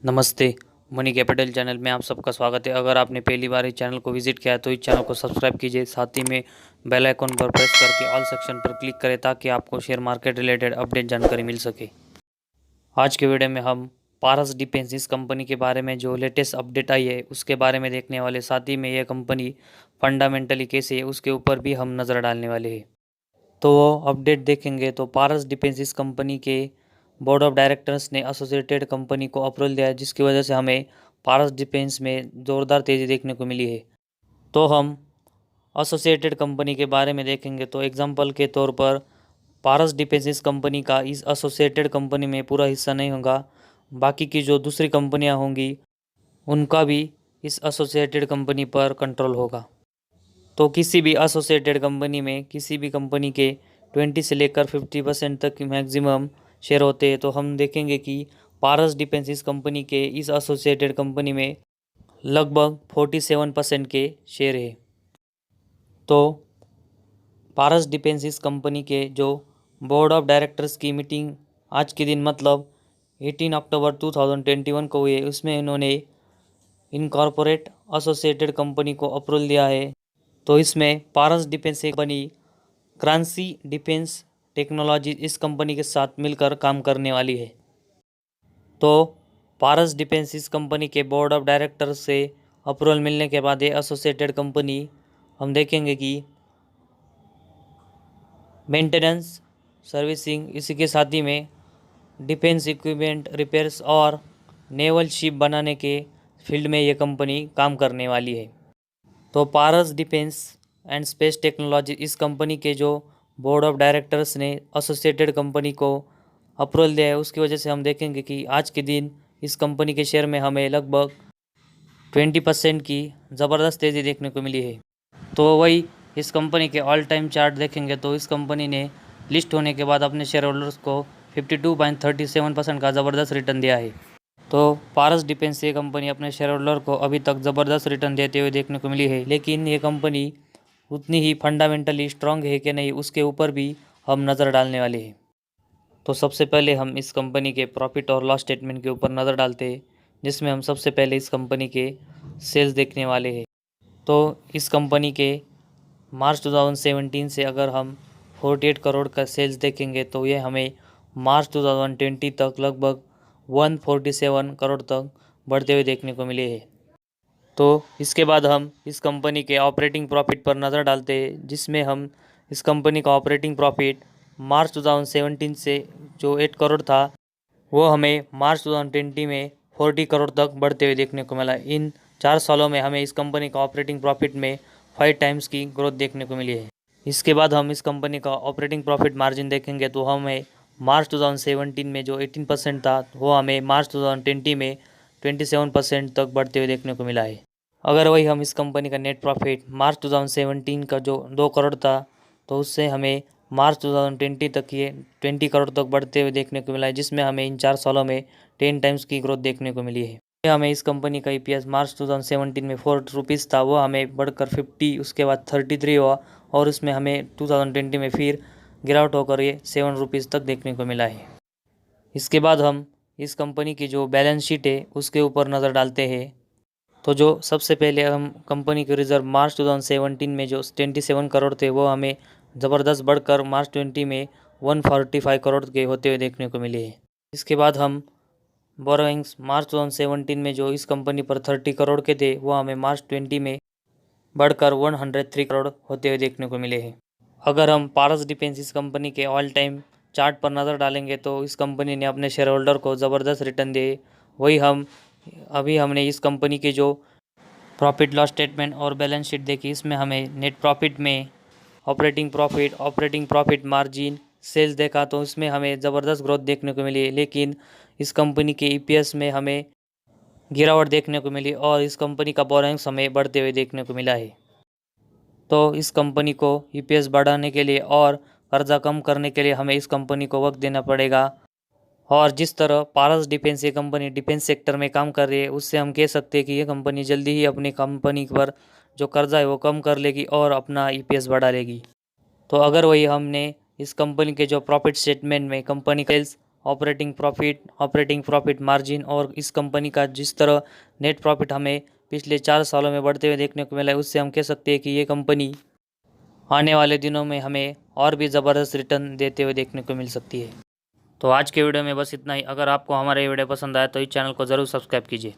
नमस्ते। Money capital channel में आप सबका स्वागत है। अगर आपने पहली बार इस चैनल को विजिट किया है तो इस चैनल को सब्सक्राइब कीजिए, साथ ही में बेल आइकन पर प्रेस करके ऑल सेक्शन पर क्लिक करें ताकि आपको शेयर मार्केट रिलेटेड अपडेट जानकारी मिल सके। आज के वीडियो में हम पारस डिफेंस इस कंपनी के बारे में जो लेटेस्ट अपडेट आई है उसके बारे में देखने वाले, साथ ही में यह कंपनी फंडामेंटली कैसे है उसके ऊपर भी हम नज़र डालने वाले हैं। तो वो अपडेट देखेंगे तो पारस डिफेंस इस कंपनी के बोर्ड ऑफ डायरेक्टर्स ने एसोसिएटेड कंपनी को अप्रूवल दिया है, जिसकी वजह से हमें पारस डिफेंस में ज़ोरदार तेज़ी देखने को मिली है। तो हम एसोसिएटेड कंपनी के बारे में देखेंगे तो एग्जांपल के तौर पर पारस डिफेंस इस कंपनी का इस एसोसिएटेड कंपनी में पूरा हिस्सा नहीं होगा, बाकी की जो दूसरी कंपनियां होंगी उनका भी इस एसोसिएटेड कंपनी पर कंट्रोल होगा। तो किसी भी एसोसिएटेड कंपनी में किसी भी कंपनी के 20 से लेकर 50% तक मैक्सिमम शेयर होते हैं। तो हम देखेंगे कि पारस डिफेंस इस कंपनी के इस एसोसिएटेड कंपनी में लगभग 47% के शेयर है। तो पारस डिफेंस इस कंपनी के जो बोर्ड ऑफ डायरेक्टर्स की मीटिंग आज के दिन मतलब 18 अक्टूबर 2021 को हुई है, उसमें इन्होंने इनकॉर्पोरेट एसोसिएटेड कंपनी को अप्रूवल दिया है। तो इसमें पारस डिफेंस एक कंपनी क्रांति डिफेंस टेक्नोलॉजी इस कंपनी के साथ मिलकर काम करने वाली है। तो पारस डिफेंस इस कंपनी के बोर्ड ऑफ डायरेक्टर्स से अप्रूवल मिलने के बाद ये एसोसिएटेड कंपनी हम देखेंगे कि मेंटेनेंस, सर्विसिंग, इसी के साथ ही में डिफेंस इक्विपमेंट रिपेयर्स और नेवल शिप बनाने के फील्ड में ये कंपनी काम करने वाली है। तो पारस डिफेंस एंड स्पेस टेक्नोलॉजी इस कंपनी के जो बोर्ड ऑफ डायरेक्टर्स ने एसोसिएटेड कंपनी को अप्रूवल दिया है, उसकी वजह से हम देखेंगे कि आज के दिन इस कंपनी के शेयर में हमें लगभग 20% की ज़बरदस्त तेज़ी देखने को मिली है। तो वही इस कंपनी के ऑल टाइम चार्ट देखेंगे तो इस कंपनी ने लिस्ट होने के बाद अपने शेयर होल्डर्स को 52.37% का ज़बरदस्त रिटर्न दिया है। तो पारस डिफेंस ये कंपनी अपने शेयर होल्डर को अभी तक ज़बरदस्त रिटर्न देते हुए देखने को मिली है, लेकिन ये कंपनी उतनी ही फंडामेंटली स्ट्रांग है कि नहीं उसके ऊपर भी हम नज़र डालने वाले हैं। तो सबसे पहले हम इस कंपनी के प्रॉफिट और लॉस स्टेटमेंट के ऊपर नज़र डालते हैं, जिसमें हम सबसे पहले इस कंपनी के सेल्स देखने वाले हैं। तो इस कंपनी के मार्च 2017 से अगर हम 48 करोड़ का सेल्स देखेंगे तो ये हमें मार्च 2020 तक लगभग 147 करोड़ तक बढ़ते हुए देखने को मिले हैं। तो इसके बाद हम इस कंपनी के ऑपरेटिंग प्रॉफिट पर नज़र डालते हैं, जिसमें हम इस कंपनी का ऑपरेटिंग प्रॉफिट मार्च 2017 से जो 8 करोड़ था वो हमें मार्च 2020 में 40 करोड़ तक बढ़ते हुए देखने को मिला। इन 4 सालों में हमें इस कंपनी का ऑपरेटिंग प्रॉफिट में 5 टाइम्स की ग्रोथ देखने को मिली है। इसके बाद हम इस कंपनी का ऑपरेटिंग प्रॉफिट मार्जिन देखेंगे तो हमें मार्च 2017 में जो 18% था वो हमें मार्च 2020 में 27% तक बढ़ते हुए देखने को मिला है। अगर वही हम इस कंपनी का नेट प्रॉफिट मार्च 2017 का जो 2 करोड़ था तो उससे हमें मार्च 2020 तक ये 20 करोड़ तक बढ़ते हुए देखने को मिला है, जिसमें हमें इन 4 सालों में 10 टाइम्स की ग्रोथ देखने को मिली है। हमें इस कंपनी का ईपीएस मार्च 2017 में 4 रुपीज़ था, वो हमें बढ़कर 50, उसके बाद 33 हुआ और उसमें हमें 2020 में फिर गिरावट होकर ये 7 रुपीज़ तक देखने को मिला है। इसके बाद हम इस कंपनी की जो बैलेंस शीट है उसके ऊपर नज़र डालते हैं। तो जो सबसे पहले हम कंपनी के रिजर्व मार्च 2017 में जो 27 करोड़ थे वो हमें ज़बरदस्त बढ़कर मार्च 20 में 145 करोड़ के होते हुए देखने को मिले हैं। इसके बाद हम बोरोइंग्स मार्च 2017 में जो इस कंपनी पर 30 करोड़ के थे वो हमें मार्च 20 में बढ़कर 103 करोड़ होते हुए देखने को मिले हैं। अगर हम पारस डिफेंस इस कंपनी के ऑल टाइम चार्ट पर नज़र डालेंगे तो इस कंपनी ने अपने शेयर होल्डर को ज़बरदस्त रिटर्न दिए। वही हमने इस कंपनी के जो प्रॉफिट लॉस स्टेटमेंट और बैलेंस शीट देखी, इसमें हमें नेट प्रॉफिट में ऑपरेटिंग प्रॉफिट मार्जिन, सेल्स देखा तो इसमें हमें ज़बरदस्त ग्रोथ देखने को मिली है, लेकिन इस कंपनी के ईपीएस में हमें गिरावट देखने को मिली और इस कंपनी का बोरोइंग्स हमें बढ़ते हुए देखने को मिला है। तो इस कंपनी को ईपीएस बढ़ाने के लिए और कर्जा कम करने के लिए हमें इस कंपनी को वक्त देना पड़ेगा। और जिस तरह पारस डिफेंस ये कंपनी डिफेंस सेक्टर में काम कर रही है, उससे हम कह सकते हैं कि ये कंपनी जल्दी ही अपनी कंपनी पर जो कर्जा है वो कम कर लेगी और अपना ईपीएस बढ़ा लेगी। तो अगर वही हमने इस कंपनी के जो प्रॉफिट स्टेटमेंट में कंपनी का सेल्स ऑपरेटिंग प्रॉफिट मार्जिन और इस कंपनी का जिस तरह नेट प्रॉफिट हमें पिछले 4 सालों में बढ़ते हुए देखने को मिला है, उससे हम कह सकते हैं कि ये कंपनी आने वाले दिनों में हमें और भी ज़बरदस्त रिटर्न देते हुए देखने को मिल सकती है। तो आज के वीडियो में बस इतना ही। अगर आपको हमारा ये वीडियो पसंद आया तो इस चैनल को ज़रूर सब्सक्राइब कीजिए।